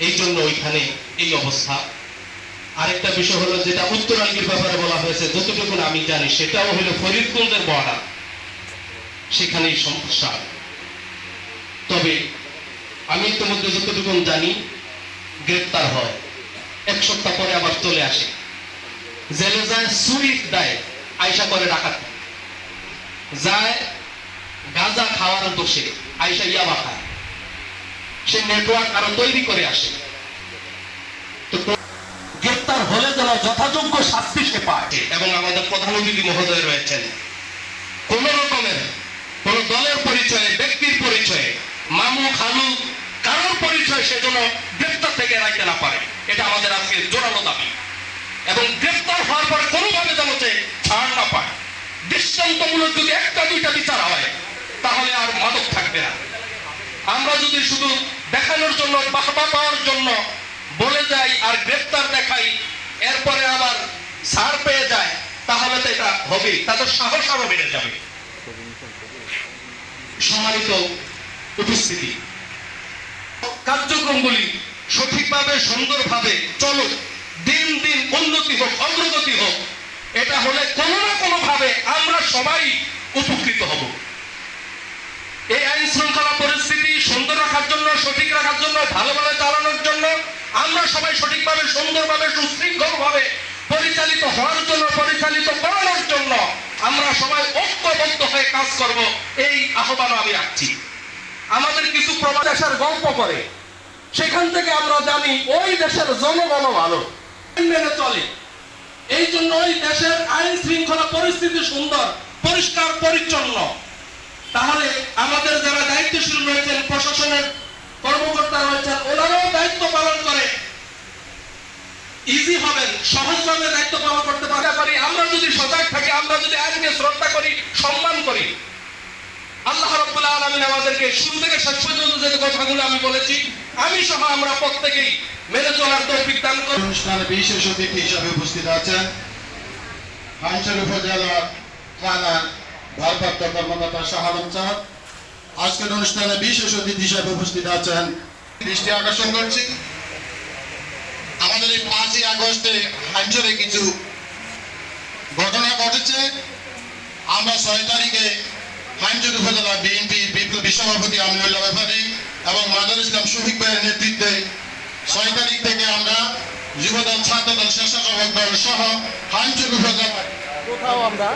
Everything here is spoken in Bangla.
এই জন্য ওইখানে এই অবস্থা। আরেকটা বিষয় হলো যেটা উত্তরাঙ্গের ব্যাপারে বলা হয়েছে, যতটুকু আমি জানি সেটাও হলো ফরিদগঞ্জের বর্ডার, সেখানেই সমস্যা। তবে আমি ইতিমধ্যে যতটুকু জানি গ্রেপ্তার হয়, এক সপ্তাহ পরে আবার চলে আসে, জেলে যায়, চুরির দায় আয়সা করে ডাকাতি, যায় গাঁজা খাওয়ার দোষে আয়সা ইয়াবা খায়, সে নেটওয়ার্ক আরো তৈরি করে আসে। তো গ্রেপ্তার হলে যেন যথাযোগ্য শাস্তি সে পায়। এবং আমাদের প্রধান অতিথি মহোদয় রয়েছেন, কোন রকমের কোন দলের পরিচয়ে, ব্যক্তির পরিচয়ে, মামু খালু কারোর পরিচয় সে যেন গ্রেপ্তার থেকে রাখতে না পারে, এটা আমাদের আজকে জোরালো দাবি। এবং গ্রেপ্তার হওয়ার পরে কোনোভাবে যেন সে ছাড় না পায়। দৃষ্টান্তমূলক যদি একটা দুইটা বিচার হয় তাহলে আর মাদক থাকবে না। আমরা যদি শুধু দেখানোর জন্য, বাহবা পাওয়ার জন্য বলে যাই আর গ্রেপ্তার দেখাই, এরপরে আবার ছাড় পেয়ে যায়, তাহলে তো এটা হবে, তাদের সাহস আরো বেড়ে যাবে। সম্মানিত উপস্থিতি, কার্যক্রমগুলি সঠিকভাবে সুন্দরভাবে চলুক, দিন দিন উন্নতি হোক, অগ্রগতি হোক, এটা হলে কোনো না কোনো ভাবে আমরা সবাই উপকৃত হব। এই আইন শৃঙ্খলা পরিস্থিতি সুন্দর রাখার জন্য, সঠিক রাখার জন্য, ভালোভাবে চালানোর জন্য, আমরা সবাই সঠিকভাবে, সুন্দরভাবে, সুশৃঙ্খলভাবে পরিচালিত হওয়ার জন্য, পরিচালিত করানোর জন্য আমরা সবাই ঐক্যবদ্ধ হয়ে কাজ করব, এই আহ্বান আমি রাখছি। আমাদের কিছু প্রবাসের গল্প করে, সেখান থেকে আমরা জানি ওই দেশের জনগণ ভালো মেনে চলে, এই জন্য ওই দেশের আইন শৃঙ্খলা পরিস্থিতি সুন্দর, পরিষ্কার পরিচ্ছন্ন। তাহলে আমাদের যারা দায়িত্বশীল রয়েছেন, প্রশাসনের কর্মকর্তা রয়েছেন, ওনারাও দায়িত্ব পালন করে ইজি হবেন, সহজভাবে দায়িত্ব পালন করতে পারি। আমরা যদি সজাগ থাকি, আমরা যদি আইনকে শ্রদ্ধা করি, সম্মান করি, আল্লাহ রাব্বুল আলামিন আমাদেরকে শুরু থেকে শেষ পর্যন্ত যে কথাগুলো আমি বলেছি, আমি সহ আমরা প্রত্যেকেই মেনে চলার তৌফিক দান করুন। অনুষ্ঠানে বিশেষ অতিথি হিসেবে উপস্থিত আছেন হাইমচর উপজেলা থানার ভারপ্রাপ্ত কর্মকর্তা শাহ আলম সাহেব। আজকের অনুষ্ঠানে বিশেষ অতিথি হিসেবে উপস্থিত আছেন। দৃষ্টি আকর্ষণ করছি, আমাদের এই 5ই আগস্টে হাইমচরে কিছু ঘটনা ঘটেছে। আমরা 6 তারিখে হাইমচর উপজেলা বিএনপি বিপ্লবী সভাপতি আমিনুল্লাহ ব্যাপারী এবং মাদার ইসলাম শফিক ভাইয়ের নেতৃত্বে 6 তারিখ থেকে আমরা যুবদল, ছাত্রদল, স্বেচ্ছাসেবক দল সহ হাইমচর উপজেলা কোথাও আমরা